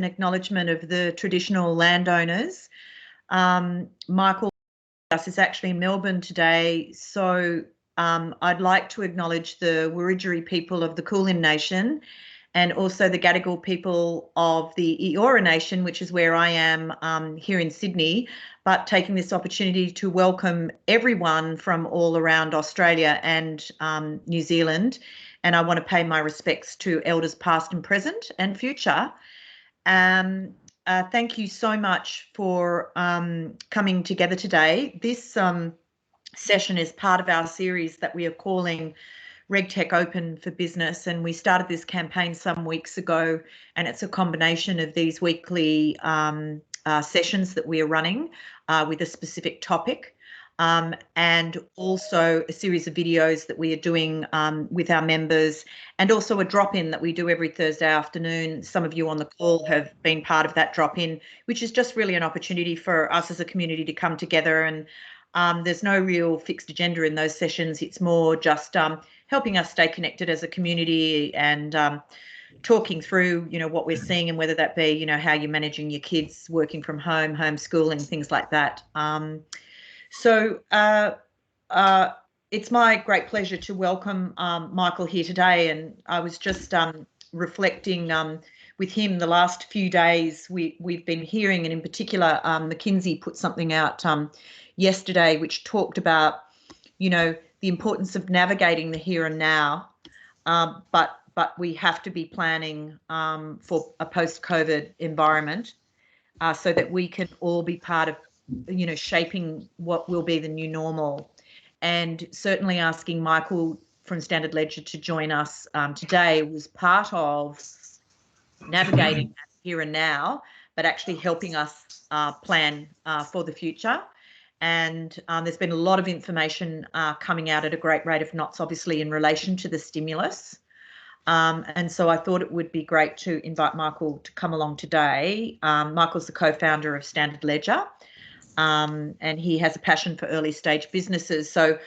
an acknowledgement of the traditional landowners. Michael is actually in Melbourne today, so I'd like to acknowledge the Wiradjuri people of the Kulin Nation and also the Gadigal people of the Eora Nation, which is where I am here in Sydney, but taking this opportunity to welcome everyone from all around Australia and New Zealand. And I want to pay my respects to elders past and present and future. Thank you so much for coming together today. This session is part of our series that we are calling RegTech Open for Business, and we started this campaign some weeks ago, and it's a combination of these weekly sessions that we are running with a specific topic, and also a series of videos that we are doing with our members, and also a drop-in that we do every Thursday afternoon. Some of you on the call have been part of that drop-in, which is just really an opportunity for us as a community to come together, and there's no real fixed agenda in those sessions. It's more just helping us stay connected as a community and talking through, what we're seeing and whether that be, how you're managing your kids working from home, homeschooling, things like that. So it's my great pleasure to welcome Michael here today. And I was just reflecting with him the last few days. We've been hearing, and in particular, McKinsey put something out yesterday which talked about, the importance of navigating the here and now, but we have to be planning for a post-COVID environment so that we can all be part of, shaping what will be the new normal. And certainly asking Michael from Standard Ledger to join us today was part of navigating that here and now, but actually helping us plan for the future. And there's been a lot of information coming out at a great rate of knots, obviously, in relation to the stimulus. And so I thought it would be great to invite Michael to come along today. Michael's the co-founder of Standard Ledger, and he has a passion for early stage businesses. So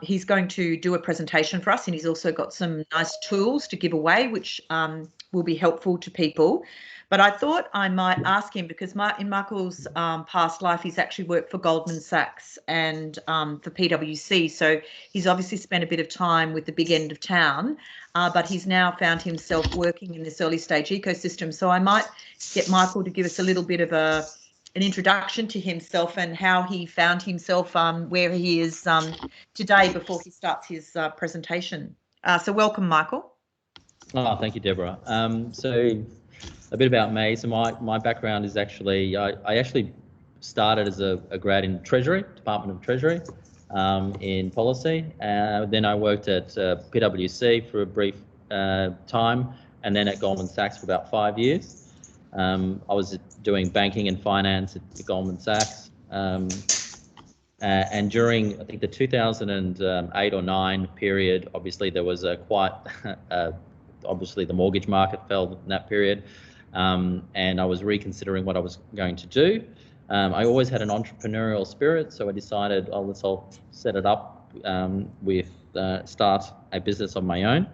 he's going to do a presentation for us, and he's also got some nice tools to give away, which will be helpful to people. But I thought I might ask him, because in Michael's past life, he's actually worked for Goldman Sachs and for PwC. So he's obviously spent a bit of time with the big end of town, but he's now found himself working in this early stage ecosystem. So I might get Michael to give us a little bit of an introduction to himself and how he found himself where he is today before he starts his presentation. So welcome, Michael. Oh, thank you, Deborah. So a bit about me. So my background is actually, I actually started as a grad in Treasury, Department of Treasury, in policy. Then I worked at PwC for a brief time, and then at Goldman Sachs for about 5 years. I was doing banking and finance at Goldman Sachs. And during, I think, the 2008 or 9 period, obviously there was a quite, obviously the mortgage market fell in that period. And I was reconsidering what I was going to do. I always had an entrepreneurial spirit, so I decided, let's all set it up with start a business of my own.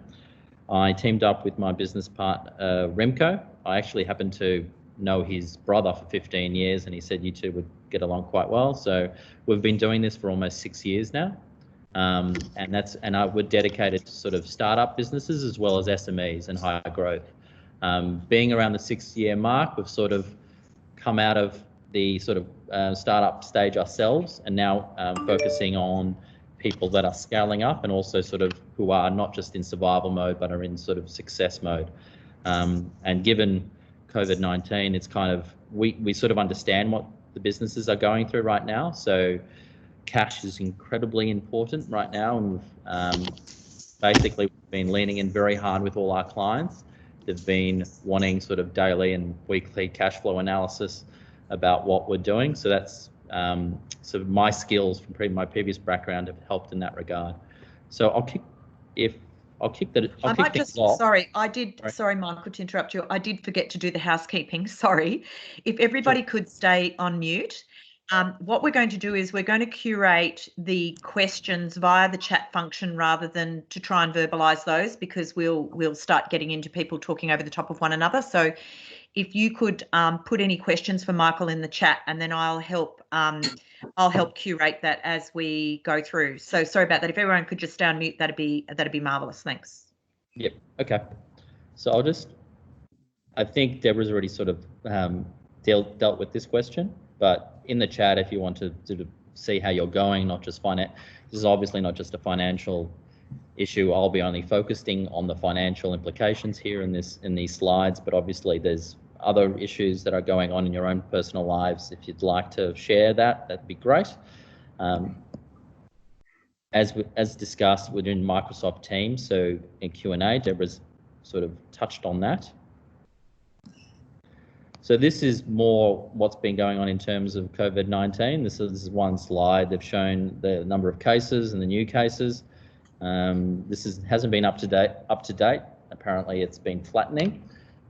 I teamed up with my business partner, Remco. I actually happened to know his brother for 15 years, and he said you two would get along quite well. So we've been doing this for almost 6 years now. And we're dedicated to sort of startup businesses as well as SMEs and higher growth. Being around the 6-year mark, we've sort of come out of the sort of startup stage ourselves, and now focusing on people that are scaling up and also sort of who are not just in survival mode but are in sort of success mode. And given COVID-19, it's kind of, we sort of understand what the businesses are going through right now. So cash is incredibly important right now, and basically we've been leaning in very hard with all our clients. They've been wanting sort of daily and weekly cash flow analysis about what we're doing. So that's sort of my skills from my previous background have helped in that regard. So Sorry, Michael, to interrupt you. I did forget to do the housekeeping. Sorry. If everybody could stay on mute, What we're going to do is we're going to curate the questions via the chat function rather than to try and verbalise those, because we'll start getting into people talking over the top of one another. So if you could put any questions for Michael in the chat, and then I'll help curate that as we go through. So sorry about that. If everyone could just stay on mute, that'd be marvellous. Thanks. Yep. Okay. So I think Deborah's already sort of dealt with this question, but in the chat, if you want to see how you're going, not just this is obviously not just a financial issue. I'll be only focusing on the financial implications here in these slides, but obviously there's other issues that are going on in your own personal lives. If you'd like to share that'd be great. As discussed within Microsoft Teams, so in Q&A, Deborah's sort of touched on that. So this is more what's been going on in terms of COVID-19. This is one slide. They've shown the number of cases and the new cases. Hasn't been up to date. Apparently, it's been flattening,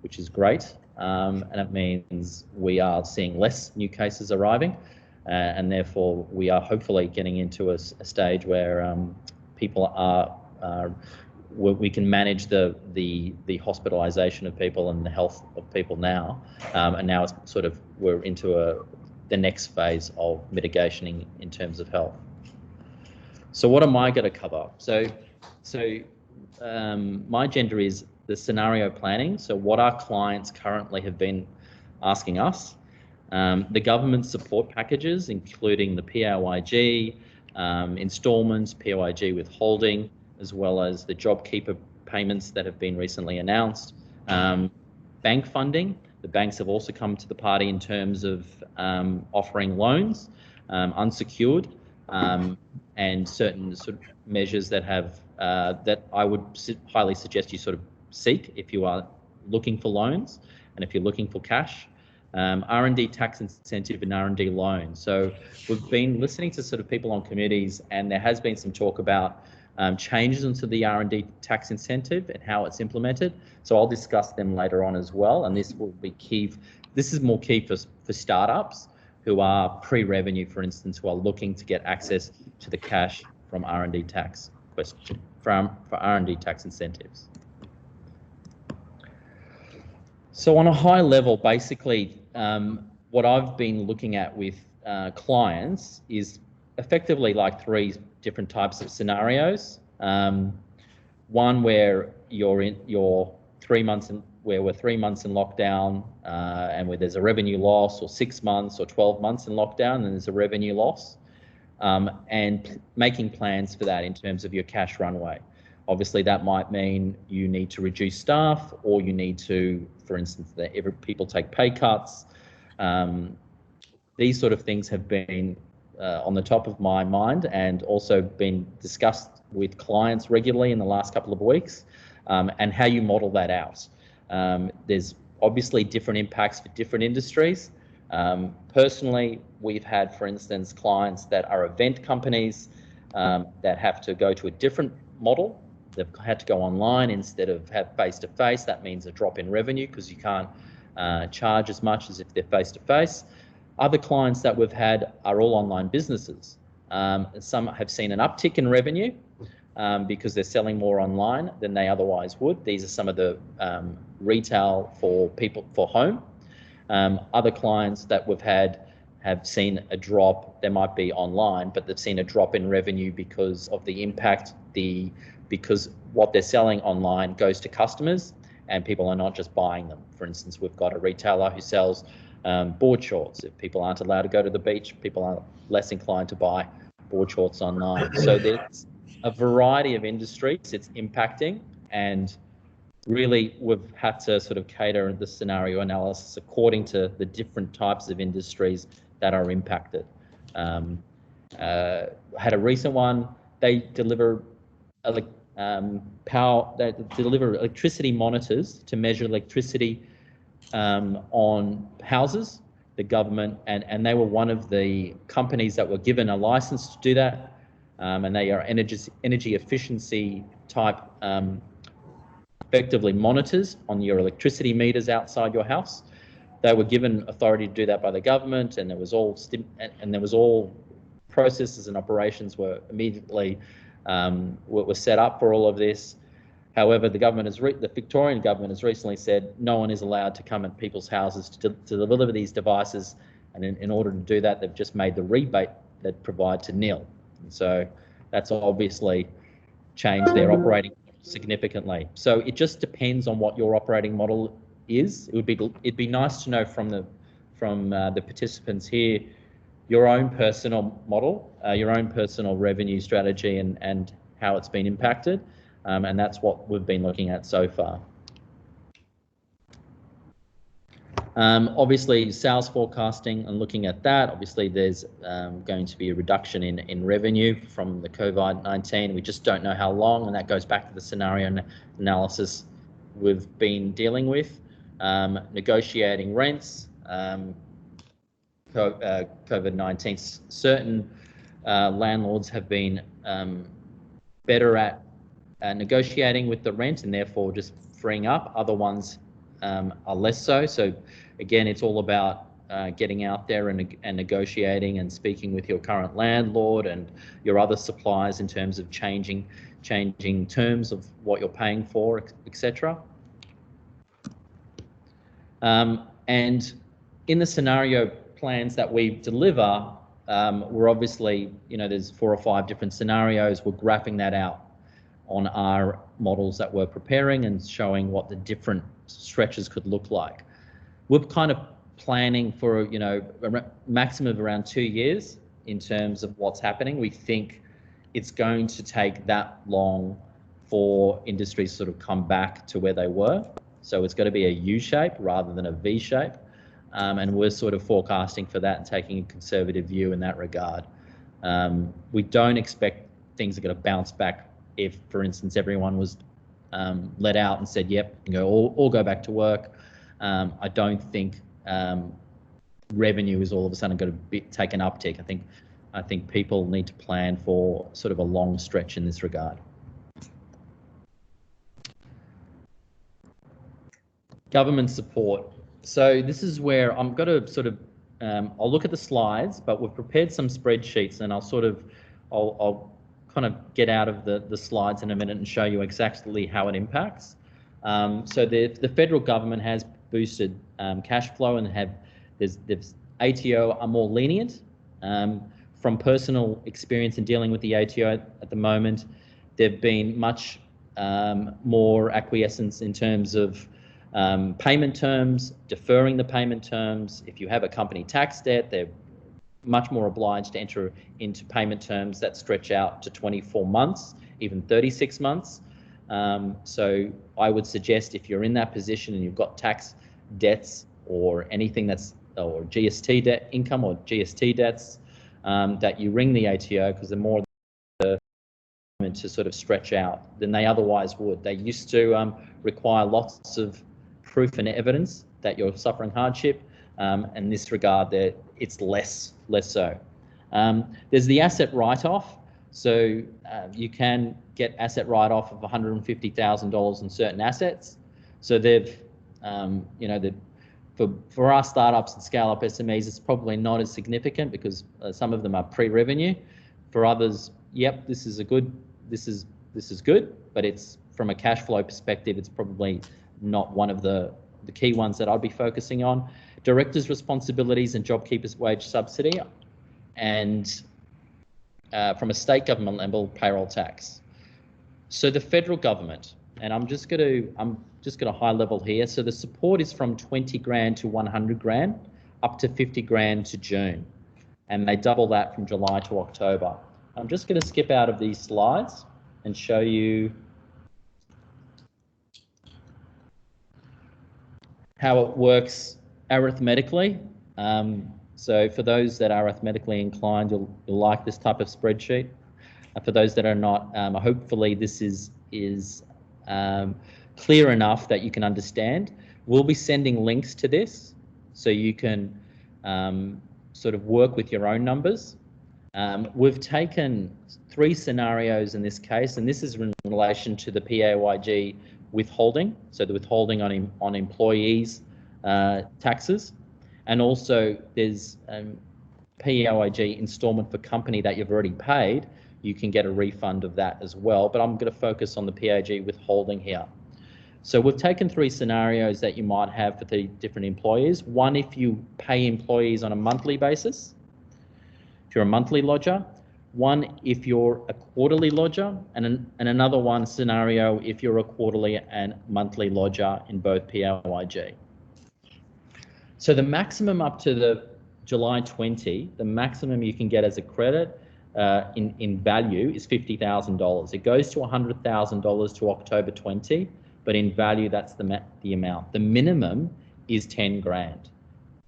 which is great, and it means we are seeing less new cases arriving, and therefore we are hopefully getting into a stage where people we can manage the hospitalisation of people and the health of people now, and now it's sort of we're into the next phase of mitigation in terms of health. So what am I going to cover? So my agenda is the scenario planning. So what our clients currently have been asking us, the government support packages, including the PAYG, instalments, PAYG withholding, as well as the JobKeeper payments that have been recently announced. Bank funding, the banks have also come to the party in terms of offering loans, unsecured, and certain sort of measures that have that I would highly suggest you sort of seek if you are looking for loans and if you're looking for cash. R&D tax incentive and R&D loan. So we've been listening to sort of people on committees, and there has been some talk about changes into the R&D tax incentive and how it's implemented. So I'll discuss them later on as well, and this will be key. This is more key for startups who are pre-revenue, for instance, who are looking to get access to the cash from R&D tax for R&D tax incentives. So on a high level, basically, what I've been looking at with clients is effectively like three different types of scenarios. One where we're 3 months in lockdown, and where there's a revenue loss, or 6 months or 12 months in lockdown and there's a revenue loss, and making plans for that in terms of your cash runway. Obviously, that might mean you need to reduce staff, or you need to, for instance, people take pay cuts. These sort of things have been on the top of my mind, and also been discussed with clients regularly in the last couple of weeks, and how you model that out. There's obviously different impacts for different industries. Personally, we've had, for instance, clients that are event companies that have to go to a different model. They've had to go online instead of have face-to-face. That means a drop in revenue because you can't charge as much as if they're face-to-face. Other clients that we've had are all online businesses. Some have seen an uptick in revenue because they're selling more online than they otherwise would. These are some of the retail for people for home. Other clients that we've had have seen a drop. They might be online, but they've seen a drop in revenue because of the impact, because what they're selling online goes to customers and people are not just buying them. For instance, we've got a retailer who sells board shorts. If people aren't allowed to go to the beach, people are less inclined to buy board shorts online. So there's a variety of industries it's impacting, and really we've had to sort of cater the scenario analysis according to the different types of industries that are impacted. Had a recent one. They deliver electricity monitors to measure electricity on houses, the government, and they were one of the companies that were given a license to do that, and they are energy efficiency type effectively monitors on your electricity meters outside your house. They were given authority to do that by the government, and there was all processes and operations were immediately were set up for all of this. However, the Victorian government has recently said no one is allowed to come at people's houses to deliver these devices, and in order to do that, they've just made the rebate that provide to nil. And so that's obviously changed their operating model significantly. So it just depends on what your operating model is. It'd be nice to know from the participants here your own personal model, your own personal revenue strategy, and how it's been impacted. And that's what we've been looking at so far. Obviously, sales forecasting and looking at that, obviously there's going to be a reduction in revenue from the COVID-19. We just don't know how long, and that goes back to the scenario analysis we've been dealing with. Negotiating rents, COVID-19, certain landlords have been better at negotiating with the rent and therefore just freeing up. Other ones are less so. So again, it's all about getting out there and negotiating and speaking with your current landlord and your other suppliers in terms of changing terms of what you're paying for, etc. And in the scenario plans that we deliver, we're obviously, there's 4 or 5 different scenarios. We're graphing that out on our models that we're preparing and showing what the different stretches could look like. We're kind of planning for, a maximum of around 2 years in terms of what's happening. We think it's going to take that long for industries to sort of come back to where they were. So it's got to be a U shape rather than a V shape. And we're sort of forecasting for that and taking a conservative view in that regard. We don't expect things are going to bounce back if, for instance, everyone was let out and said, yep, you can all go back to work. I don't think revenue is all of a sudden going to take an uptick. I think people need to plan for sort of a long stretch in this regard. Government support. So this is where I'm going to sort of, I'll look at the slides, but we've prepared some spreadsheets, and I'll kind of get out of the slides in a minute and show you exactly how it impacts. So the federal government has boosted cash flow, and there's ATO are more lenient. From personal experience in dealing with the ATO at the moment, there've been much more acquiescence in terms of payment terms, deferring the payment terms. If you have a company tax debt, they're much more obliged to enter into payment terms that stretch out to 24 months, even 36 months. So I would suggest if you're in that position and you've got tax debts or anything or GST debt income or GST debts, that you ring the ATO, because the more to sort of stretch out than they otherwise would. They used to require lots of proof and evidence that you're suffering hardship. In this regard, it's less so. There's the asset write-off. So you can get asset write-off of $150,000 in certain assets. So they've, for our startups and scale-up SMEs, it's probably not as significant because some of them are pre-revenue. For others, yep, this is good, but it's from a cash flow perspective, it's probably not one of the key ones that I'd be focusing on. Directors' responsibilities and JobKeeper's wage subsidy, and from a state government level, payroll tax. So the federal government, and I'm just going to high level here. So the support is from 20 grand to 100 grand, up to 50 grand to June, and they double that from July to October. I'm just going to skip out of these slides and show you how it works arithmetically. So for those that are arithmetically inclined, you'll like this type of spreadsheet. For those that are not, hopefully this is clear enough that you can understand. We'll be sending links to this so you can sort of work with your own numbers. We've taken 3 scenarios in this case, and this is in relation to the PAYG withholding, so the withholding on employees taxes, and also there's PAYG installment for company that you've already paid. You can get a refund of that as well, but I'm going to focus on the PAYG withholding here. So we've taken 3 scenarios that you might have for the different employees. One, if you pay employees on a monthly basis, if you're a monthly lodger. One, if you're a quarterly lodger, and another one scenario if you're a quarterly and monthly lodger in both PAYG. So the maximum up to the July 20, the maximum you can get as a credit in value is $50,000. It goes to $100,000 to October 20, but in value that's the amount. The minimum is 10 grand.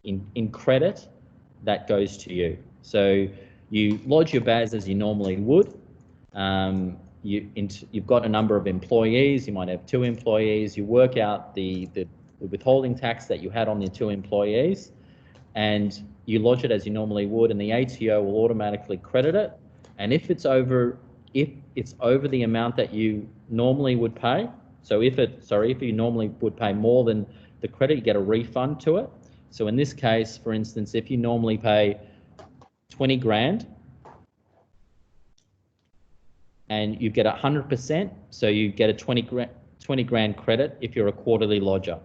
In credit, that goes to you. So you lodge your BAS as you normally would. You've got a number of employees. You might have 2 employees. You work out the withholding tax that you had on the 2 employees, and you lodge it as you normally would, and the ATO will automatically credit it. And if it's over the amount that you normally would pay, so if you normally would pay more than the credit, you get a refund to it. So in this case, for instance, if you normally pay 20 grand and you get 100%, so you get a 20 grand credit if you're a quarterly lodger.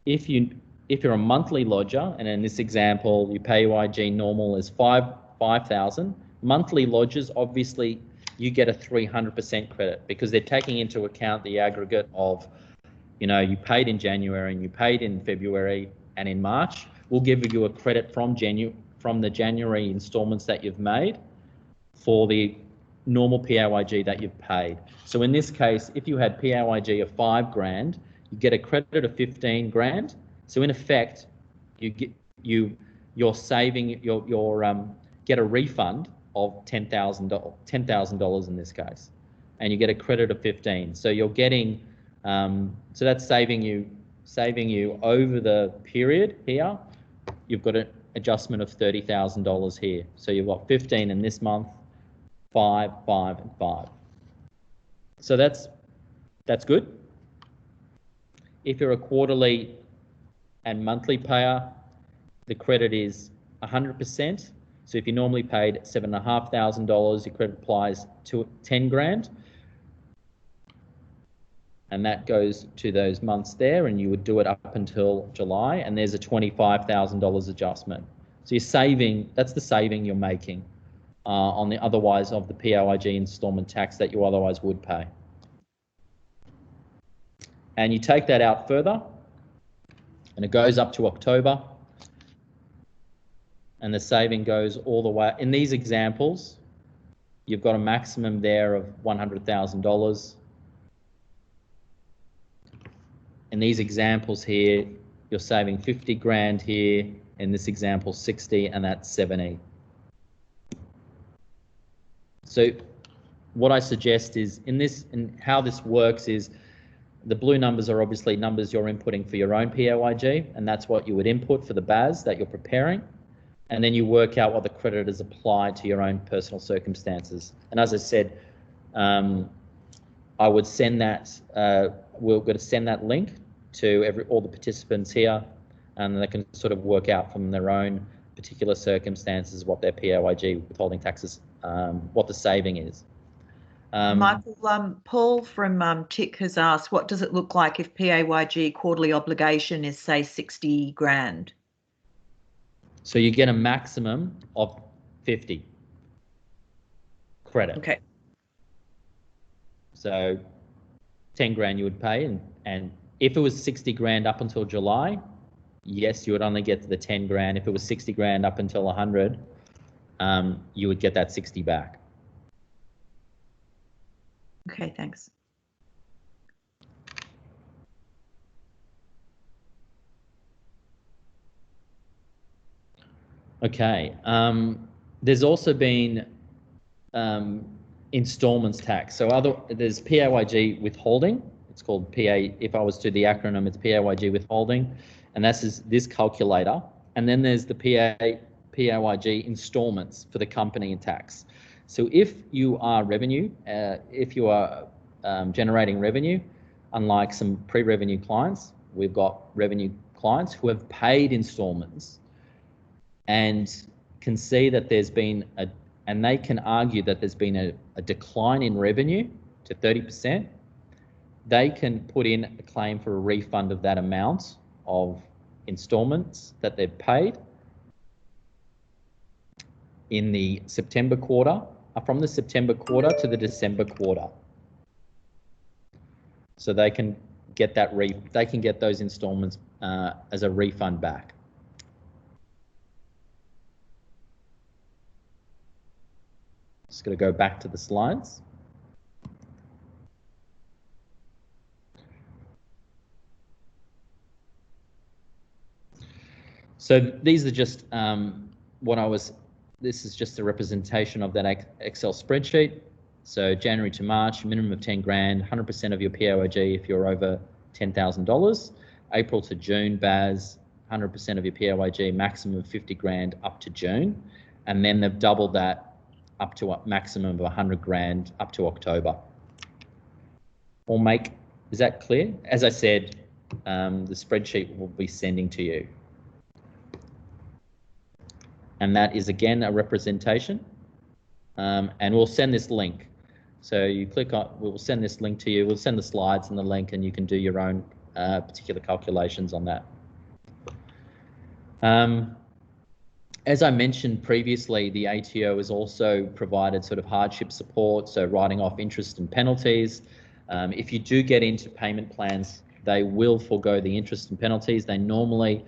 If you're a monthly lodger, and in this example, you pay PAYG normal is 5,000, monthly lodgers, obviously you get a 300% credit because they're taking into account the aggregate of, you paid in January and you paid in February and in March. We'll give you a credit from the January installments that you've made for the normal PAYG that you've paid. So in this case, if you had PAYG of 5 grand, you get a credit of 15 grand. So in effect, you're saving, get a refund of $10,000 in this case, and you get a credit of 15. So you're getting, so that's saving you over the period here. You've got an adjustment of $30,000 here. So you've got 15 in this month, 5, 5, and 5. So that's good. If you're a quarterly and monthly payer, the credit is 100%. So if you normally paid $7,500, your credit applies to 10 grand. And that goes to those months there, and you would do it up until July, and there's a $25,000 adjustment. So you're saving, that's the saving you're making on the otherwise of the PAYG installment tax that you otherwise would pay. And you take that out further, and it goes up to October, and the saving goes all the way. In these examples, you've got a maximum there of $100,000. In these examples here, you're saving 50 grand here. In this example, 60, and that's 70. So what I suggest is in how this works is the blue numbers are obviously numbers you're inputting for your own PAYG, and that's what you would input for the BAS that you're preparing. And then you work out what the credit is applied to your own personal circumstances. And as I said, I would send that, we're going to send that link to all the participants here, and they can sort of work out from their own particular circumstances what their PAYG withholding taxes, what the saving is. Michael, Paul from TIC has asked, what does it look like if PAYG quarterly obligation is, say, 60 grand? So you get a maximum of 50 credit. Okay. So 10 grand you would pay, and if it was 60 grand up until July, yes, you would only get to the 10 grand. If it was 60 grand up until 100, you would get that 60 back. Okay, thanks. Okay, there's also been installments tax. So there's PAYG withholding. It's called PA. If I was to the acronym, it's PAYG withholding, and that's this calculator. And then there's the PAYG installments for the company and tax. So if you are generating revenue, unlike some pre-revenue clients, we've got revenue clients who have paid installments and can see that there's been and they can argue that there's been a decline in revenue to 30%. They can put in a claim for a refund of that amount of installments that they've paid in the September quarter, from the September quarter to the December quarter. So they can get that they can get those installments as a refund back. Just going to go back to the slides. So these are just this is just a representation of that Excel spreadsheet. So January to March, minimum of 10 grand, 100% of your PAYG if you're over $10,000. April to June, BAS, 100% of your PAYG, maximum of 50 grand up to June. And then they've doubled that up to a maximum of 100 grand up to October. Is that clear? As I said, the spreadsheet will be sending to you. And that is again a representation. And we'll send this link. So you click on, we'll send this link to you. We'll send the slides and the link, and you can do your own particular calculations on that. As I mentioned previously, the ATO has also provided sort of hardship support, so writing off interest and penalties. If you do get into payment plans, they will forego the interest and penalties. They normally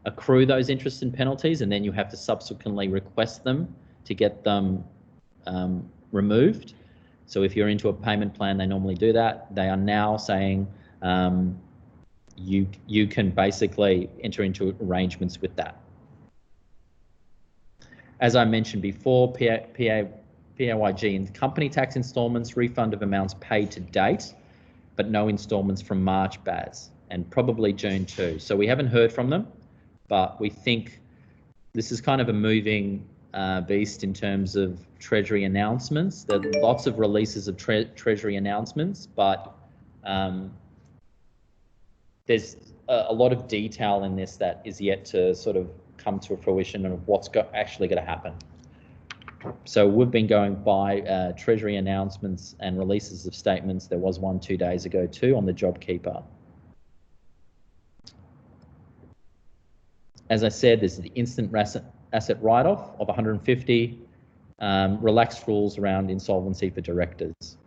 accrue those interest and penalties, and then you have to subsequently request them to get them removed. So if you're into a payment plan, they normally do that. They are now saying you can basically enter into arrangements with that. As I mentioned before, PAYG and company tax installments, refund of amounts paid to date, but no installments from March BAS, and probably June too. So we haven't heard from them, but we think this is kind of a moving beast in terms of Treasury announcements. There are lots of releases of Treasury announcements, but there's a lot of detail in this that is yet to sort of come to fruition of what's actually going to happen. So we've been going by Treasury announcements and releases of statements. There was one 2 days ago too on the JobKeeper. As I said, there's the instant asset write-off of 150, relaxed rules around insolvency for directors.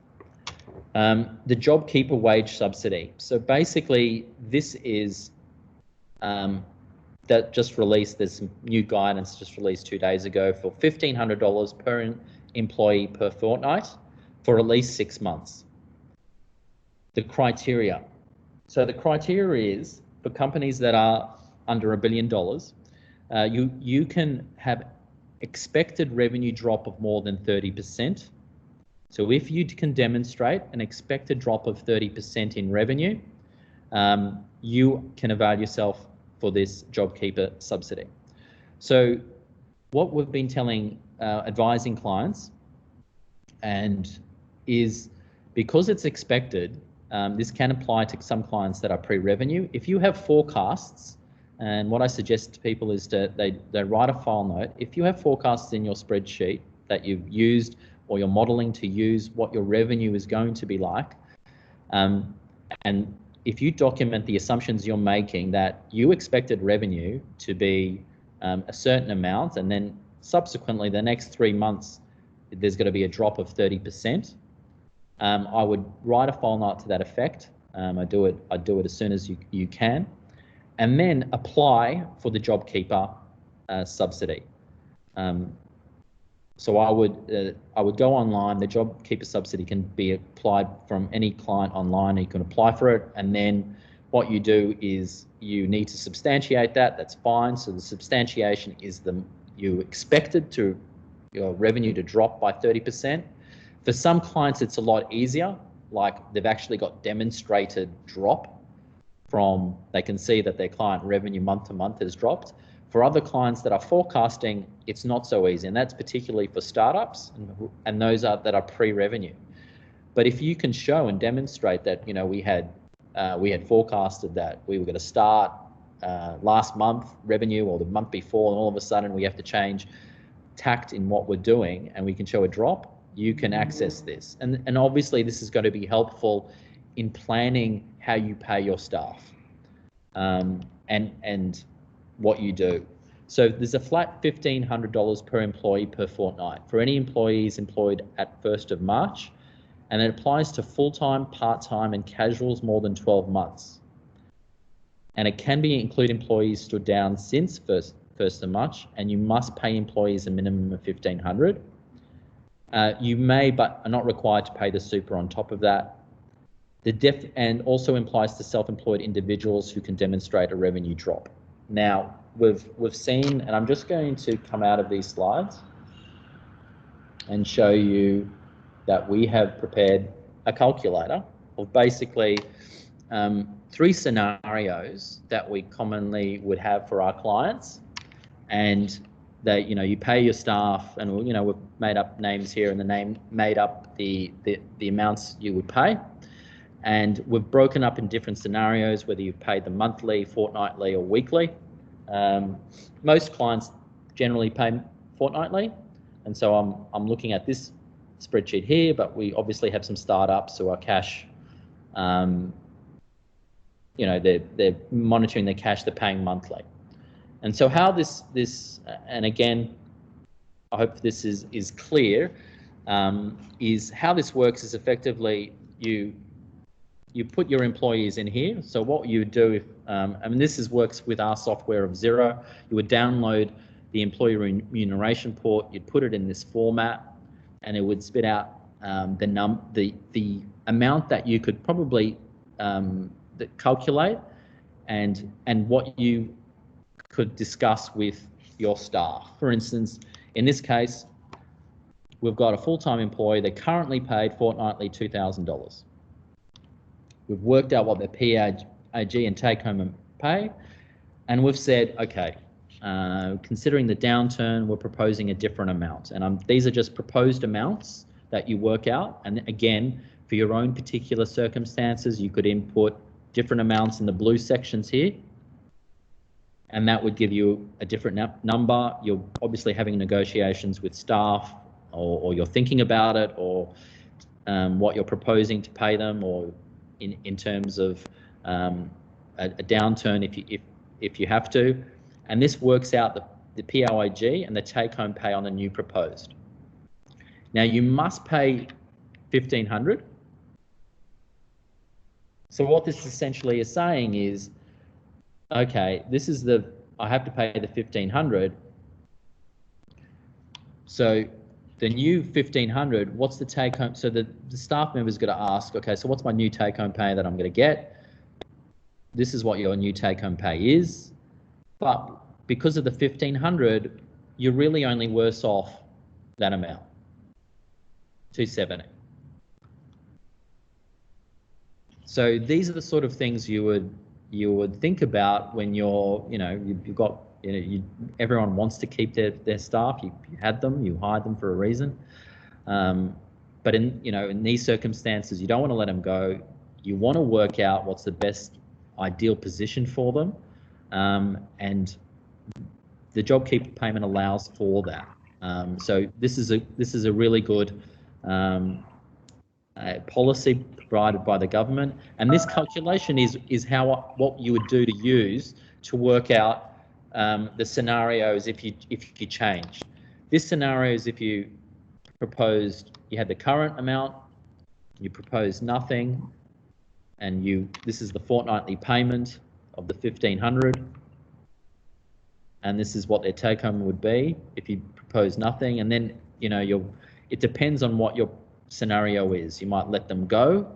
The JobKeeper wage subsidy. So basically, this is that just released. There's some new guidance just released 2 days ago for $1,500 per employee per fortnight for at least 6 months. The criteria. So the criteria is for companies that are under $1 billion, you can have expected revenue drop of more than 30%. So if you can demonstrate an expected drop of 30% in revenue, you can avail yourself for this JobKeeper subsidy. So what we've been advising clients, and is because it's expected, this can apply to some clients that are pre-revenue. If you have forecasts, and what I suggest to people is that they write a file note. If you have forecasts in your spreadsheet that you've used, or you're modeling to use what your revenue is going to be like, and if you document the assumptions you're making that you expected revenue to be a certain amount, and then subsequently the next 3 months there's going to be a drop of 30%, I would write a file note to that effect. I do it as soon as you can, and then apply for the JobKeeper subsidy. So I would go online. The JobKeeper subsidy can be applied from any client online. You can apply for it, and then what you do is you need to substantiate that. That's fine. So the substantiation is you expected your revenue to drop by 30%. For some clients, it's a lot easier. Like they've actually got demonstrated drop from, they can see that their client revenue month to month has dropped. For other clients that are forecasting, it's not so easy, and that's particularly for startups and those that are pre-revenue. But if you can show and demonstrate that we had we had forecasted that we were going to start last month revenue or the month before, and all of a sudden we have to change tact in what we're doing, and we can show a drop, you can access this. And obviously this is going to be helpful in planning how you pay your staff and what you do. So there's a flat $1,500 per employee per fortnight for any employees employed at 1st of March, and it applies to full-time, part-time and casuals more than 12 months. And it can be include employees stood down since 1st of March, and you must pay employees a minimum of $1,500. You may, but are not required to pay the super on top of that. And also implies to self-employed individuals who can demonstrate a revenue drop. Now, we've seen, and I'm just going to come out of these slides and show you that we have prepared a calculator of basically 3 scenarios that we commonly would have for our clients, and that you pay your staff, and we've made up names here, and the name made up the amounts you would pay, and we've broken up in different scenarios whether you've paid them monthly, fortnightly, or weekly. Most clients generally pay fortnightly, and so I'm looking at this spreadsheet here, but we obviously have some startups who are cash. They're monitoring their cash, they're paying monthly. And so how this and again, I hope this is clear, is how this works is effectively you put your employees in here. So what you would do if, this works with our software of Xero, you would download the employee remuneration report, you'd put it in this format, and it would spit out the amount that you could probably calculate and what you could discuss with your staff. For instance, in this case, we've got a full-time employee, they're currently paid fortnightly $2,000. We've worked out what their PAG and take-home pay, and we've said, okay, considering the downturn, we're proposing a different amount. And these are just proposed amounts that you work out. And again, for your own particular circumstances, you could input different amounts in the blue sections here, and that would give you a different number. You're obviously having negotiations with staff, or you're thinking about it, or what you're proposing to pay them, or in terms of a downturn if you have to. And this works out the PAYG and the take-home pay on the new proposed. Now you must pay $1,500. So what this essentially is saying is, okay, I have to pay the $1,500. So the new $1,500, what's the take home? So the staff member's got to ask, okay, so what's my new take home pay that I'm going to get? This is what your new take home pay is. But because of the $1,500, you're really only worse off that amount, $270. So these are the sort of things you would think about when you've got, everyone wants to keep their staff. You had them, you hired them for a reason. But in these circumstances, you don't want to let them go. You want to work out what's the best ideal position for them, and the JobKeeper payment allows for that. So this is a really good policy provided by the government, and this calculation is what you would do to use to work out the scenarios if you change. This scenario is if you had the current amount, you proposed nothing, and this is the fortnightly payment of the $1,500, and this is what their take home would be if you propose nothing. And then it depends on what your scenario is. You might let them go.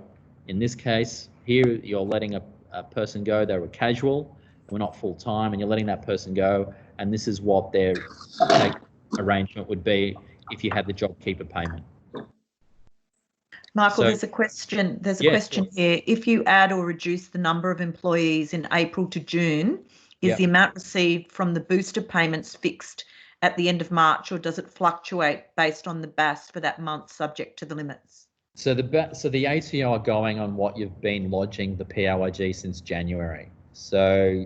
In this case here, you're letting a person go. They were casual, we're not full time, and you're letting that person go, and this is what their take arrangement would be if you had the JobKeeper payment. Michael, there's a question. Question here. If you add or reduce the number of employees in April to June, is the amount received from the booster payments fixed at the end of March, or does it fluctuate based on the BAS for that month, subject to the limits? So the ATO are going on what you've been lodging the PAYG since January. So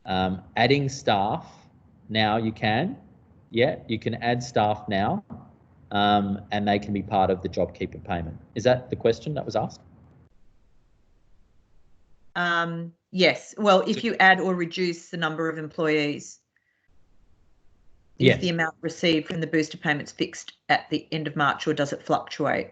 adding staff now you can. Yeah, you can add staff now, and they can be part of the JobKeeper payment. Is that the question that was asked? Yes. Well, if you add or reduce the number of employees, is the amount received from the booster payments fixed at the end of March, or does it fluctuate?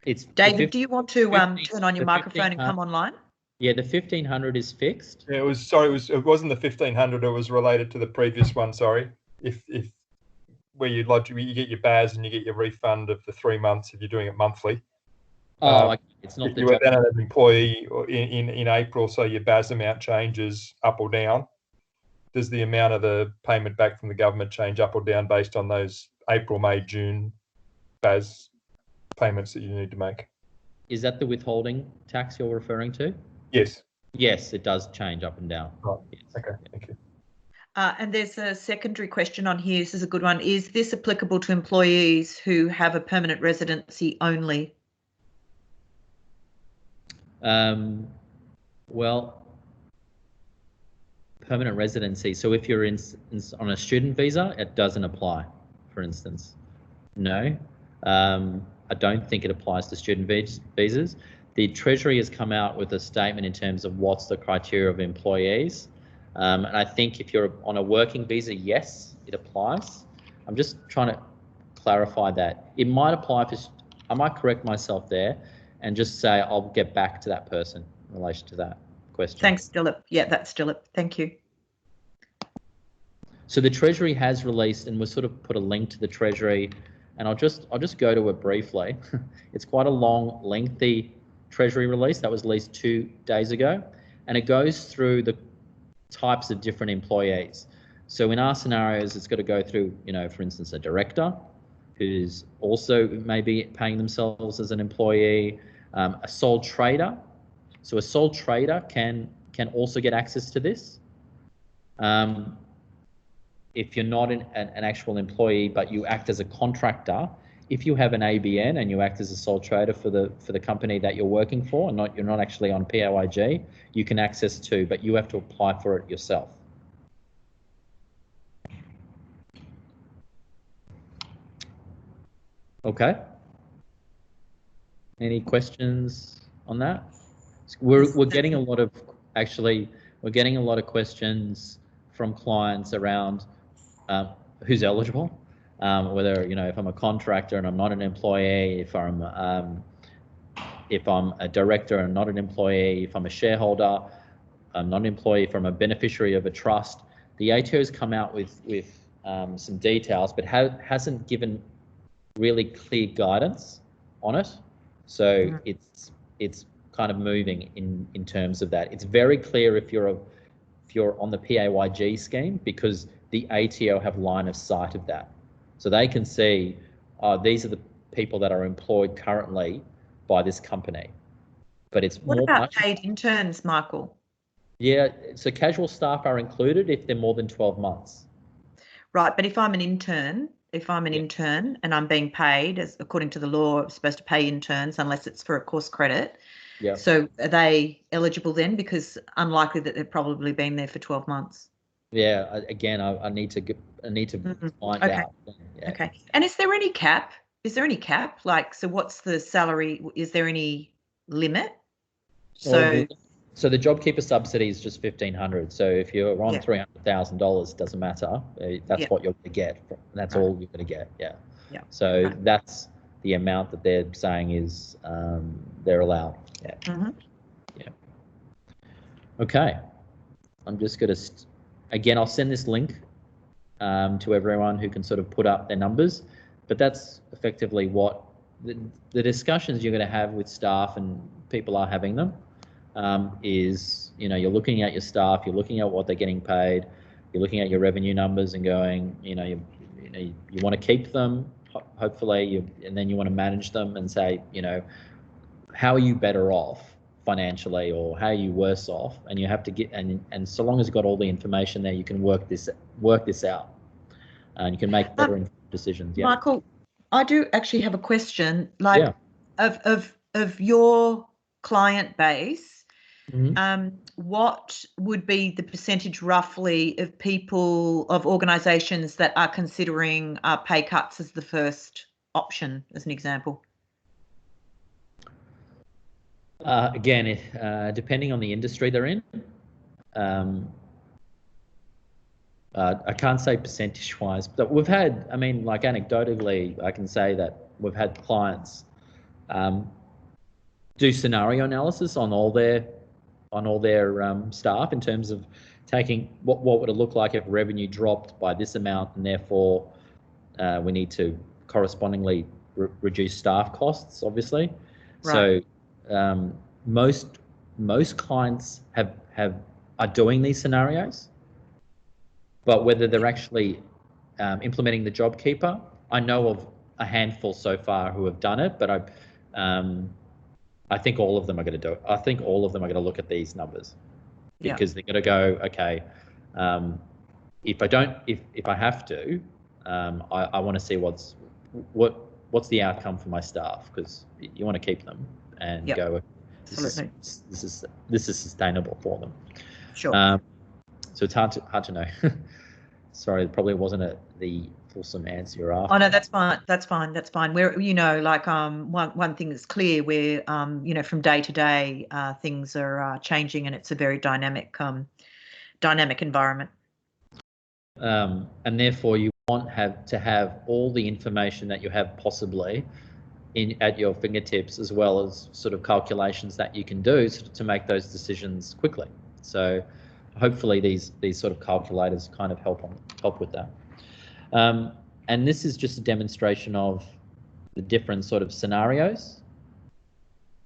It's David, do you want to turn on your microphone and come online? Yeah, the 1,500 is fixed. Yeah, it wasn't the 1,500. It was related to the previous one. Sorry, if where you get your BAS and you get your refund of the 3 months if you're doing it monthly. Oh, it's not. If you were then an employee in April, so your BAS amount changes up or down. Does the amount of the payment back from the government change up or down based on those April, May, June BAS payments that you need to make? Is that the withholding tax you're referring to? Yes. Yes, it does change up and down. Right. Yes. Okay, thank you. And there's a secondary question on here. This is a good one. Is this applicable to employees who have a permanent residency only? Well, permanent residency. So if you're on a student visa, it doesn't apply, for instance. No, I don't think it applies to student visas. The Treasury has come out with a statement in terms of what's the criteria of employees. And I think if you're on a working visa, yes, it applies. I'm just trying to clarify that. It might apply for, I might correct myself there and just say I'll get back to that person in relation to that question. Thanks, Dilip. Yeah, that's Dilip. Thank you. So the Treasury has released, and we'll sort of put a link to the Treasury, and I'll just go to it briefly. It's quite a long, lengthy Treasury release that was released 2 days ago, and it goes through the types of different employees. So in our scenarios, it's got to go through, for instance, a director who's also maybe paying themselves as an employee, a sole trader. So a sole trader can also get access to this. If you're not an actual employee, but you act as a contractor, if you have an ABN and you act as a sole trader for the company that you're working for, and you're not actually on PAYG, you can access too, but you have to apply for it yourself. Okay. Any questions on that? We're getting a lot of questions from clients around who's eligible. Whether if I'm a contractor and I'm not an employee, if I'm a director and not an employee, if I'm a shareholder, I'm not an employee, if I'm a beneficiary of a trust. The ATO has come out with some details, but hasn't given really clear guidance on it. So it's kind of moving in terms of that. It's very clear if you're on the PAYG scheme, because the ATO have line of sight of that. So they can see, these are the people that are employed currently by this company. But it's what about paid interns, Michael? Yeah, so casual staff are included if they're more than 12 months. Right, but if I'm an intern, and I'm being paid, as according to the law, I'm supposed to pay interns unless it's for a course credit. Yeah. So are they eligible then? Because unlikely that they've probably been there for 12 months. Yeah, again, I need to find out. Yeah. Okay. And is there any cap? Like, so what's the salary? Is there any limit? So the JobKeeper subsidy is just $1,500. So if you're on $300,000, it doesn't matter. That's what you're going to get. That's all you're going to get. Yeah. Yeah. So that's the amount that they're saying is they're allowed. Yeah. Mm-hmm. Yeah. Okay. I'm just going to. Again, I'll send this link to everyone who can sort of put up their numbers, but that's effectively what the discussions you're going to have with staff, and people are having them, is, you're looking at your staff, you're looking at what they're getting paid, you're looking at your revenue numbers and going, you want to keep them, hopefully, and then you want to manage them and say, how are you better off financially, or how are you worse off? And you have to get, and so long as you've got all the information there, you can work this out, and you can make better decisions. Yeah. Michael, I do actually have a question. of your client base, Mhm. what would be the percentage roughly of people, of organisations that are considering pay cuts as the first option, as an example? Again, depending on the industry they're in, I can't say percentage-wise, but we've had, I mean, like anecdotally, I can say that we've had clients do scenario analysis on all their staff in terms of taking what would it look like if revenue dropped by this amount, and therefore we need to correspondingly reduce staff costs, obviously. Right. So most clients are doing these scenarios, but whether they're actually implementing the JobKeeper, I know of a handful so far who have done it, but I think all of them are going to do it. I think all of them are going to look at these numbers because they're going to go, okay, if I have to, I want to see what's the outcome for my staff, because you want to keep them and go, this is sustainable for them. Sure. So it's hard to know. Sorry, it probably wasn't the fulsome answer you're after. Oh no, that's fine. That's fine. That's fine. We're, like one thing that's clear, where from day to day things are changing, and it's a very dynamic environment. And therefore, you want to have all the information that you have possibly at your fingertips, as well as sort of calculations that you can do to make those decisions quickly. So hopefully these sort of calculators kind of help with that. And this is just a demonstration of the different sort of scenarios.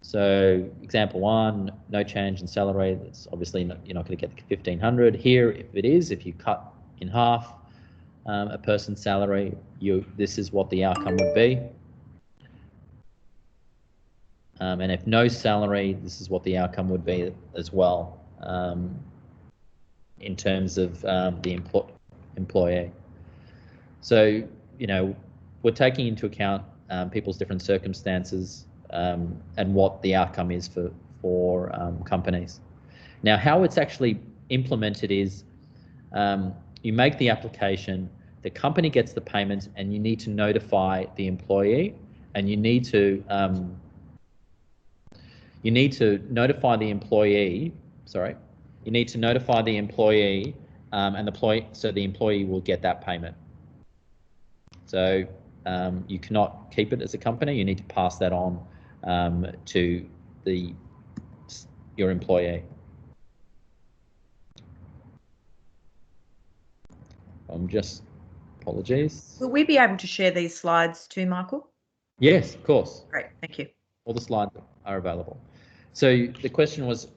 So example 1, no change in salary. That's obviously you're not going to get the 1,500 here. If you cut in half a person's salary, this is what the outcome would be. And if no salary, this is what the outcome would be as well, in terms of the employee. So, we're taking into account people's different circumstances and what the outcome is for companies. Now, how it's actually implemented is you make the application, the company gets the payment, and you need to notify the employee, and you need to notify the employee. Sorry, you need to notify the employee, and so the employee will get that payment. So you cannot keep it as a company. You need to pass that on to your employee. Apologies. Will we be able to share these slides too, Michael? Yes, of course. Great, thank you. All the slides are available. So the question was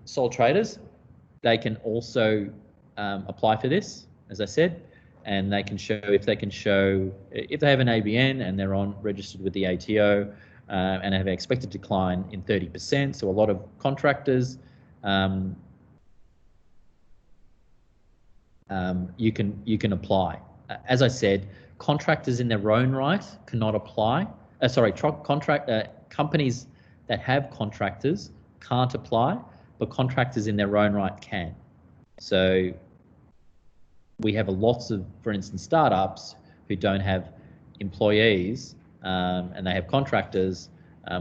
sole traders. They can also apply for this, as I said, and they can show if they have an ABN and they're registered with the ATO and have an expected decline in 30%. So a lot of contractors, you can apply. As I said, contractors in their own right cannot apply. Companies that have contractors can't apply, but contractors in their own right can. So we have lots of, for instance, startups who don't have employees and they have contractors.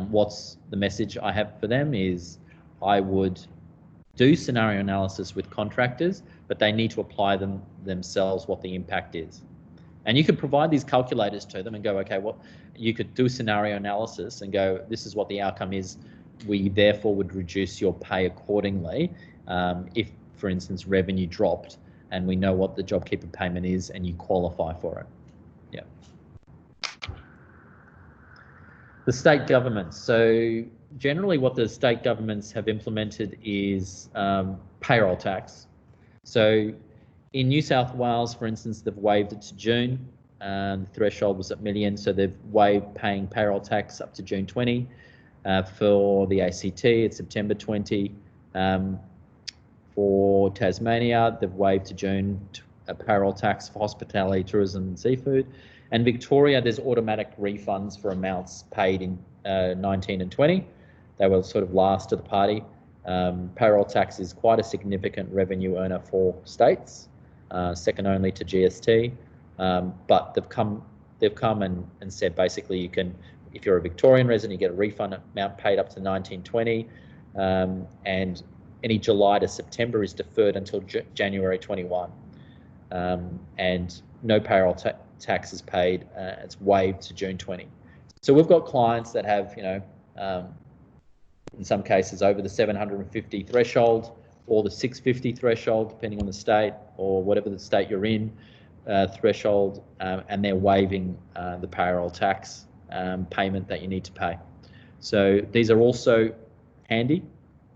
What's the message I have for them is I would do scenario analysis with contractors, but they need to apply themselves what the impact is. And you could provide these calculators to them and go, okay, you could do scenario analysis and go, this is what the outcome is. We therefore would reduce your pay accordingly if, for instance, revenue dropped, and we know what the JobKeeper payment is and you qualify for it. Yeah. The state governments. So generally what the state governments have implemented is payroll tax. So in New South Wales, for instance, they've waived it to June. The threshold was at million, so they've waived paying payroll tax up to June 20. For the ACT, it's September 20. For Tasmania, they've waived to June payroll tax for hospitality, tourism and seafood. And Victoria, there's automatic refunds for amounts paid 19 and 20. They were sort of last to the party. Payroll tax is quite a significant revenue earner for states, second only to GST. But they've come and said basically you can, if you're a Victorian resident, you get a refund amount paid up to 1920, and any July to September is deferred until January 21, and no payroll tax is paid. It's waived to June 20. So we've got clients that have, in some cases over the 750 threshold or the 650 threshold, depending on the state or whatever the state you're in, threshold, and they're waiving the payroll tax payment that you need to pay. So these are also handy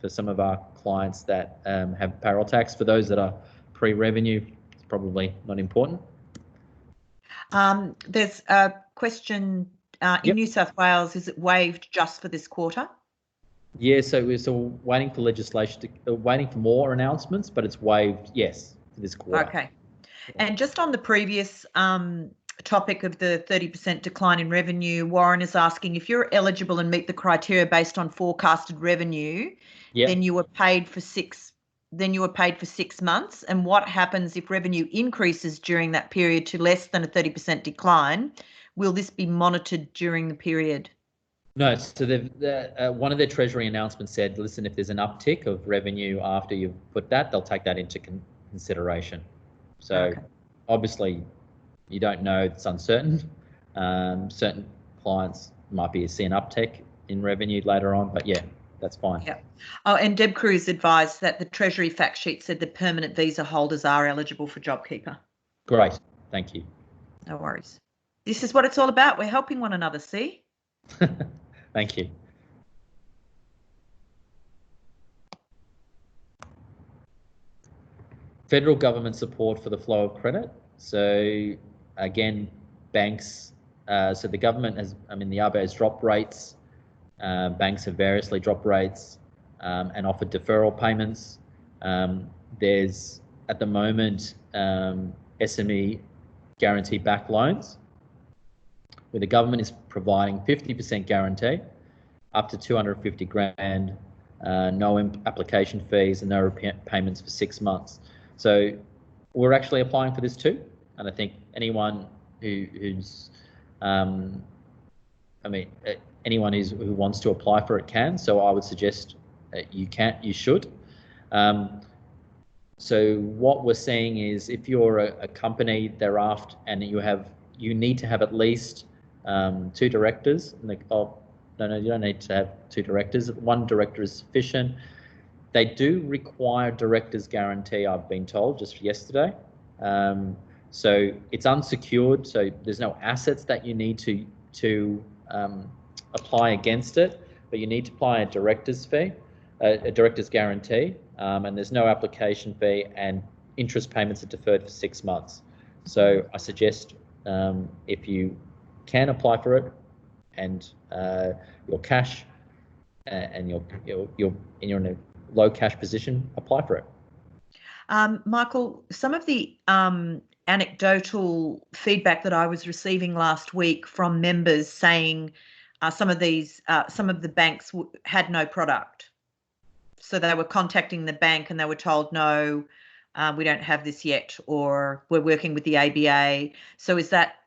for some of our clients that have payroll tax. For those that are pre-revenue, it's probably not important. There's a question in New South Wales, is it waived just for this quarter? Yeah, so we're still waiting for legislation, waiting for more announcements, but it's waived, yes, for this quarter. Okay. And just on the previous topic of the 30% decline in revenue, Warren is asking, if you're eligible and meet the criteria based on forecasted revenue, then you were paid for 6 months. And what happens if revenue increases during that period to less than a 30% decline? Will this be monitored during the period? No, so one of their Treasury announcements said, listen, if there's an uptick of revenue after you've put that, they'll take that into consideration. So obviously you don't know, it's uncertain. Certain clients might see an uptick in revenue later on, but yeah, that's fine. Yeah. Oh, and Deb Cruz advised that the Treasury fact sheet said the permanent visa holders are eligible for JobKeeper. Great, thank you. No worries. This is what it's all about. We're helping one another, see? Thank you. Federal government support for the flow of credit. So again, banks, so the government has, the RBA has dropped rates. Banks have variously dropped rates and offered deferral payments. There's, at the moment, SME guarantee-backed loans, where the government is providing 50% guarantee, up to 250 grand, no application fees and no payments for 6 months. So we're actually applying for this too, and I think anyone who's anyone who wants to apply for it can. So I would suggest you should. So what we're seeing is, if you're a company thereafter and you need to have at least 2 directors. And no, you don't need to have 2 directors. 1 director is sufficient. They do require director's guarantee, I've been told just yesterday. So it's unsecured, so there's no assets that you need to apply against it, but you need to apply a director's fee, a director's guarantee, and there's no application fee, and interest payments are deferred for 6 months. So I suggest if you can apply for it, and your cash and you're in a low cash position, apply for it. Michael, some of the anecdotal feedback that I was receiving last week from members saying some of the banks had no product. So they were contacting the bank and they were told, no, we don't have this yet, or we're working with the ABA. So is that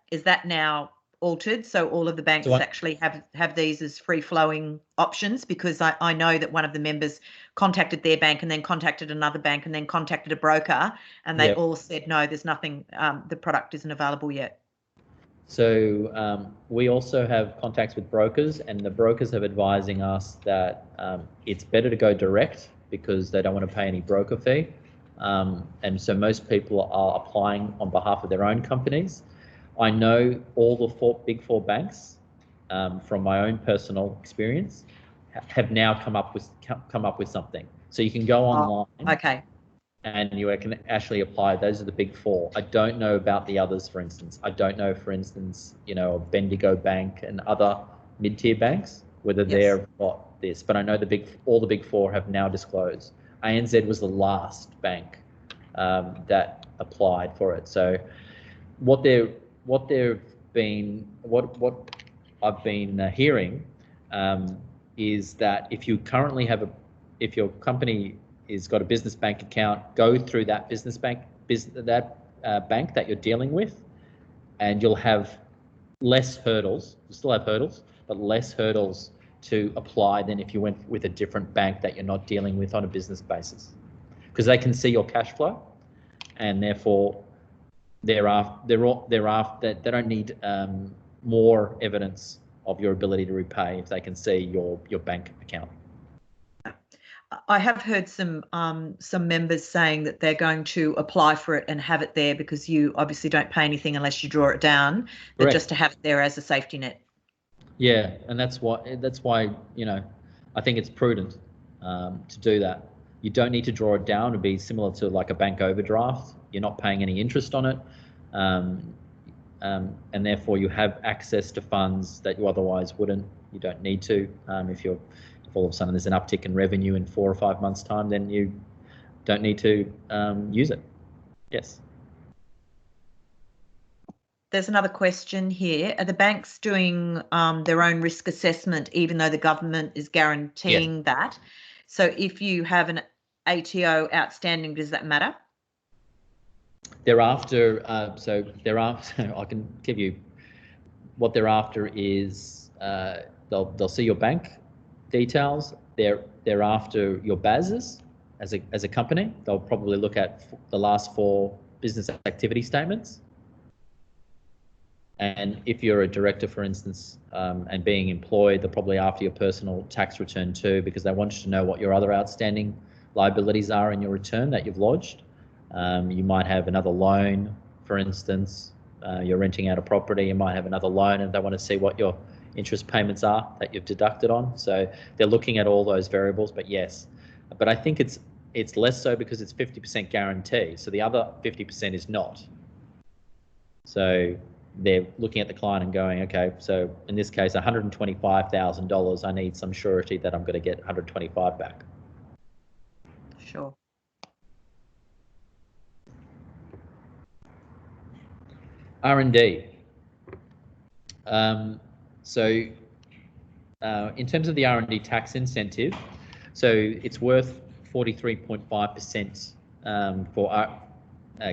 now altered? So all of the banks actually have these as free-flowing options? Because I know that one of the members contacted their bank and then contacted another bank and then contacted a broker, and they all said, no, there's nothing, the product isn't available yet. So we also have contacts with brokers, and the brokers are advising us that it's better to go direct because they don't want to pay any broker fee. And so most people are applying on behalf of their own companies. I know all the big four banks, from my own personal experience, have now come up with something. So you can go online, and you can actually apply. Those are the big four. I don't know about the others, for instance. I don't know, for instance, Bendigo Bank and other mid-tier banks, whether they've got this. But I know all the big four have now disclosed. ANZ was the last bank that applied for it. So what I've been hearing is that if you currently have if your company has got a business bank account, go through that business bank, bank that you're dealing with, and you'll have less hurdles. You still have hurdles, but less hurdles to apply than if you went with a different bank that you're not dealing with on a business basis, because they can see your cash flow, and therefore they don't need more evidence of your ability to repay if they can see your bank account. I have heard some members saying that they're going to apply for it and have it there, because you obviously don't pay anything unless you draw it down, but Correct. just to have it there as a safety net. Yeah, and that's why I think it's prudent to do that. You don't need to draw it down. It'd be similar to like a bank overdraft. You're not paying any interest on it, and therefore you have access to funds that you otherwise wouldn't. You don't need to. If all of a sudden there's an uptick in revenue in 4 or 5 months' time, then you don't need to use it. Yes. There's another question here. Are the banks doing their own risk assessment, even though the government is guaranteeing that? So if you have an ATO outstanding, does that matter? Thereafter, I can give you what they're after is they'll see your bank details. They're after your BASs as a company. They'll probably look at the last 4 business activity statements. And if you're a director, for instance, and being employed, they're probably after your personal tax return too, because they want you to know what your other outstanding liabilities are in your return that you've lodged. You might have another loan, for instance. You're renting out a property, you might have another loan, and they want to see what your interest payments are that you've deducted on. So they're looking at all those variables, but yes. But I think it's less so because it's 50% guarantee. So the other 50% is not. So they're looking at the client and going, okay, so in this case, $125,000, I need some surety that I'm going to get 125 back. Sure. R&D. In terms of the R&D tax incentive, so it's worth 43.5% for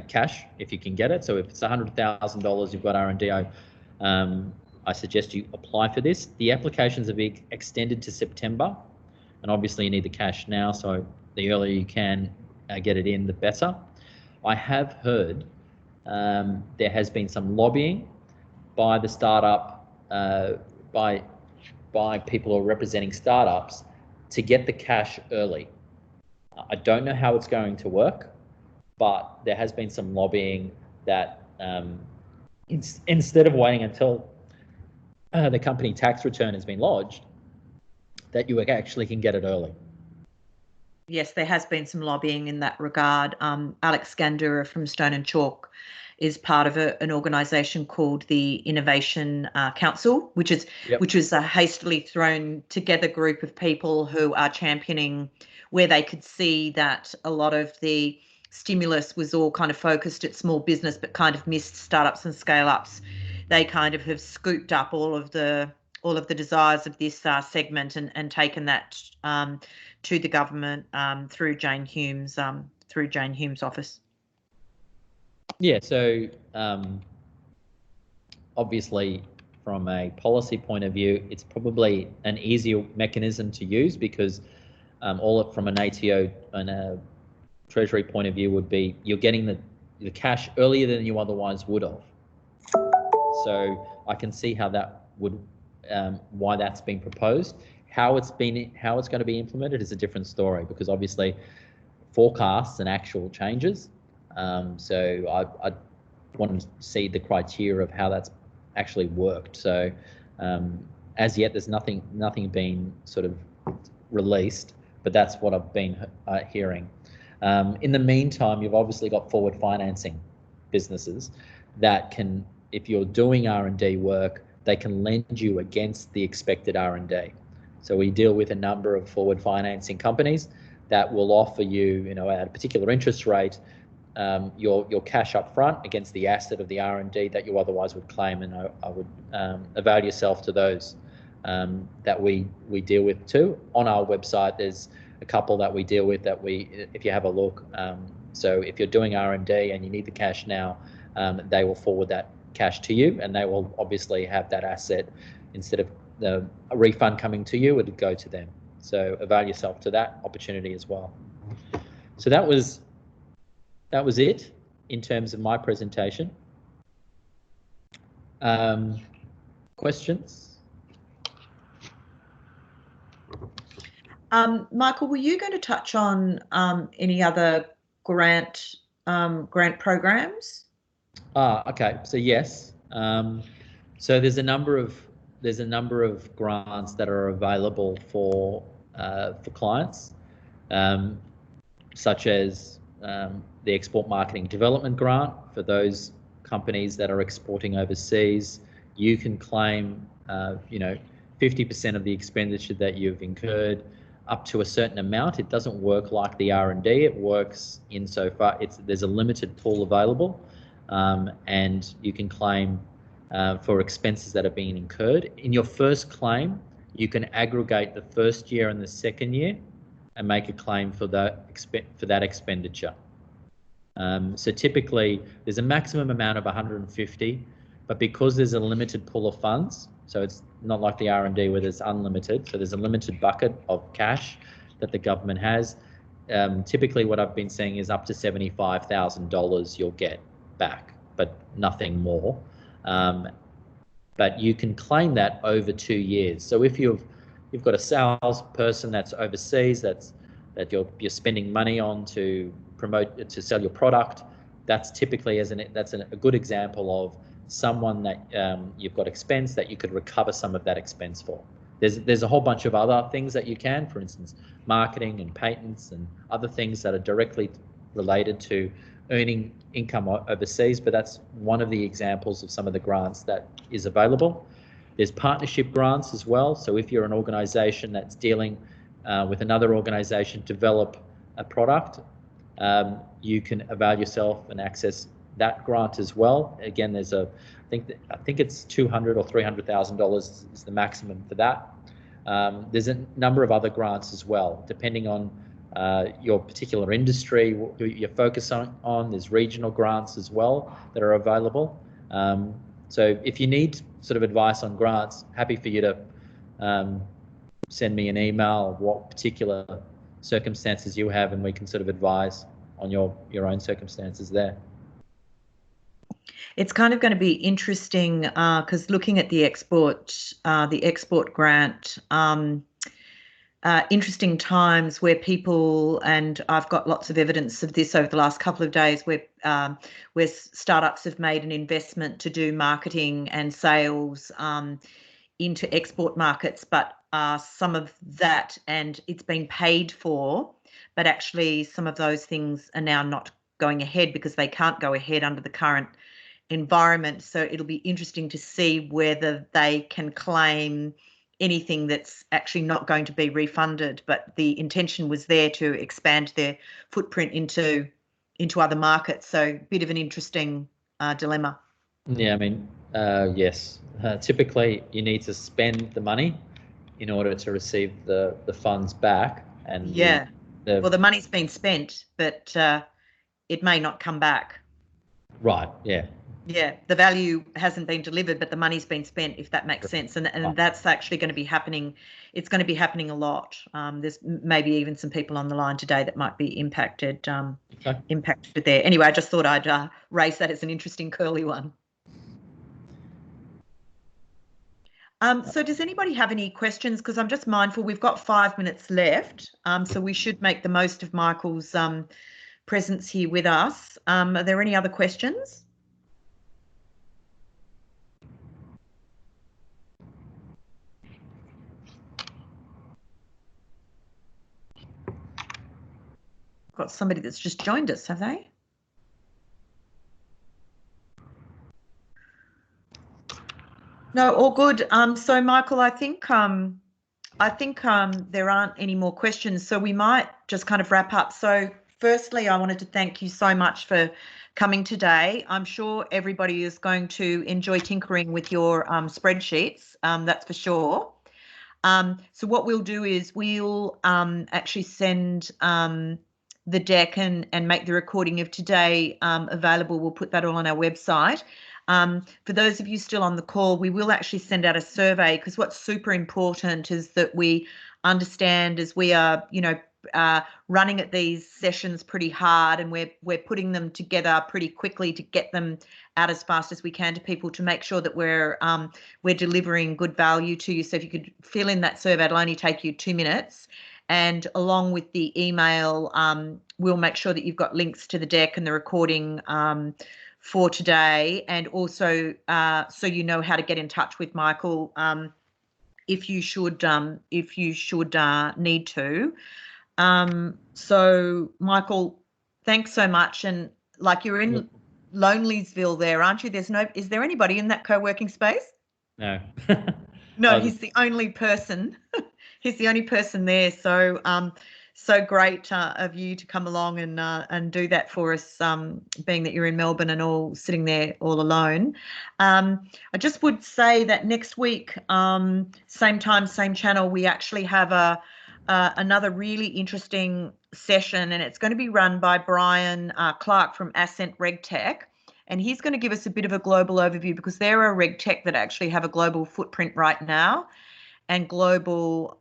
cash if you can get it. So if it's $100,000, you've got R&D. I suggest you apply for this. The applications are being extended to September, and obviously you need the cash now. So the earlier you can get it in, the better. I have heard there has been some lobbying by the startup, by people who are representing startups to get the cash early. I don't know how it's going to work, but there has been some lobbying that instead of waiting until the company tax return has been lodged, that you actually can get it early. Yes, there has been some lobbying in that regard. Alex Scandura from Stone and Chalk is part of an organisation called the Innovation Council, which is a hastily thrown together group of people who are championing, where they could see that a lot of the stimulus was all kind of focused at small business but kind of missed startups and scale-ups. They kind of have scooped up all of the desires of this segment and taken that to the government through Jane Hume's office. Yeah, so obviously from a policy point of view, it's probably an easier mechanism to use, because from an ATO and a Treasury point of view would be you're getting the cash earlier than you otherwise would have. So I can see how that would why that's been proposed. How it's going to be implemented is a different story, because obviously forecasts and actual changes. So I want to see the criteria of how that's actually worked. So as yet, there's nothing been sort of released, but that's what I've been hearing. In the meantime, you've obviously got forward financing businesses that can, if you're doing R&D work, they can lend you against the expected R&D. So we deal with a number of forward financing companies that will offer you, at a particular interest rate, your cash up front against the asset of the R&D that you otherwise would claim, and I would avail yourself to those that we deal with too. On our website, there's a couple that we deal with that if you have a look. So if you're doing R&D and you need the cash now, they will forward that cash to you, and they will obviously have that asset. Instead of a refund coming to you, it would go to them. So avail yourself to that opportunity as well. So that was it in terms of my presentation. Questions? Michael, were you going to touch on any other grant programs? Okay. So yes. So there's a number of grants that are available for clients, such as the Export Marketing Development Grant for those companies that are exporting overseas. You can claim, 50% of the expenditure that you've incurred up to a certain amount. It doesn't work like the R&D. It works insofar there's a limited pool available, and you can claim for expenses that have been incurred. In your first claim, you can aggregate the first year and the second year and make a claim for that expenditure. So typically, there's a maximum amount of 150, but because there's a limited pool of funds, so it's not like the R&D where there's unlimited, so there's a limited bucket of cash that the government has. Typically, what I've been seeing is up to $75,000 you'll get back, but nothing more. But you can claim that over 2 years. So if you've got a salesperson that's overseas that you're spending money on to promote, to sell your product, that's typically that's a good example of someone that you've got expense that you could recover some of that expense for. There's a whole bunch of other things that you can, for instance, marketing and patents and other things that are directly related to earning income overseas, but that's one of the examples of some of the grants that is available. There's partnership grants as well. So if you're an organization that's dealing with another organization to develop a product, you can avail yourself and access that grant as well. Again, there's I think it's $200,000 or $300,000 is the maximum for that. There's a number of other grants as well, depending on your particular industry, who you're focused on. There's regional grants as well that are available. So if you need sort of advice on grants, happy for you to send me an email of what particular circumstances you have, and we can sort of advise on your own circumstances there. It's kind of going to be interesting because looking at the export grant, interesting times where people, and I've got lots of evidence of this over the last couple of days, where startups have made an investment to do marketing and sales into export markets, but some of that, and it's been paid for, but actually some of those things are now not going ahead because they can't go ahead under the current environment. So it'll be interesting to see whether they can claim anything that's actually not going to be refunded, but the intention was there to expand their footprint into other markets. So a bit of an interesting dilemma. Yeah, I mean, yes. Typically, you need to spend the money in order to receive the funds back. And yeah, well, the money's been spent, but it may not come back. Right. Yeah. Yeah, the value hasn't been delivered, but the money's been spent, if that makes sense. And that's actually going to be happening. It's going to be happening a lot. There's maybe even some people on the line today that might be impacted impacted there. Anyway, I just thought I'd raise that as an interesting curly one. So does anybody have any questions? Because I'm just mindful we've got 5 minutes left, so we should make the most of Michael's presence here with us. Are there any other questions? Got somebody that's just joined us, have they? No, all good. So Michael, I think there aren't any more questions, so we might just kind of wrap up. So firstly, I wanted to thank you so much for coming today. I'm sure everybody is going to enjoy tinkering with your spreadsheets, that's for sure. So what we'll do is we'll actually send the deck and make the recording of today available. We'll put that all on our website. For those of you still on the call, we will actually send out a survey, because what's super important is that we understand, as we are, running at these sessions pretty hard, and we're putting them together pretty quickly to get them out as fast as we can to people, to make sure that we're delivering good value to you. So if you could fill in that survey, it'll only take you 2 minutes. And along with the email, we'll make sure that you've got links to the deck and the recording for today, and also so you know how to get in touch with Michael if you should need to. So Michael, thanks so much. And like, you're in Loneleysville there, aren't you? Is there anybody in that co-working space? No. No, he's the only person. He's the only person there. So so great of you to come along and do that for us, being that you're in Melbourne and all sitting there all alone. I just would say that next week, same time, same channel, we actually have another really interesting session, and it's going to be run by Brian Clark from Ascent RegTech. And he's going to give us a bit of a global overview, because there are RegTech that actually have a global footprint right now, and global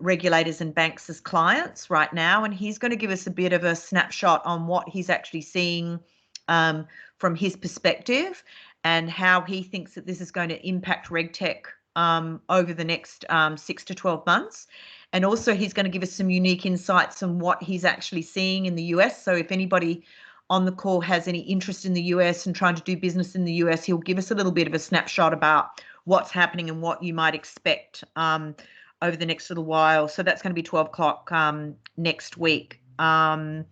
regulators and banks as clients right now. And he's going to give us a bit of a snapshot on what he's actually seeing from his perspective, and how he thinks that this is going to impact RegTech over the next 6 to 12 months. And also he's going to give us some unique insights on what he's actually seeing in the US. So if anybody on the call has any interest in the US and trying to do business in the US, he'll give us a little bit of a snapshot about what's happening and what you might expect over the next little while. So that's going to be 12 o'clock next week. And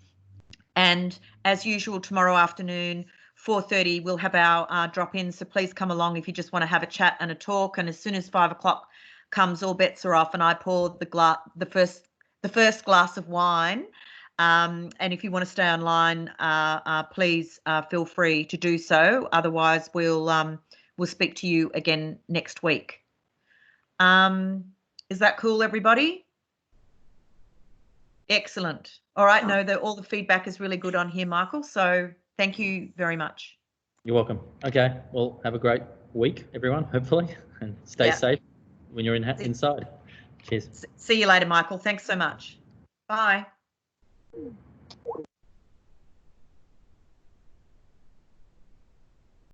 as usual, tomorrow afternoon, 4:30, we'll have our drop-in. So please come along if you just want to have a chat and a talk. And as soon as 5 o'clock comes, all bets are off, and I pour the first glass of wine. And if you want to stay online, please feel free to do so. Otherwise, we'll speak to you again next week. Is that cool, everybody? Excellent. All right. No, all the feedback is really good on here, Michael. So thank you very much. You're welcome. Okay. Well, have a great week, everyone, hopefully, and stay safe when you're inside. Cheers. See you later, Michael. Thanks so much. Bye.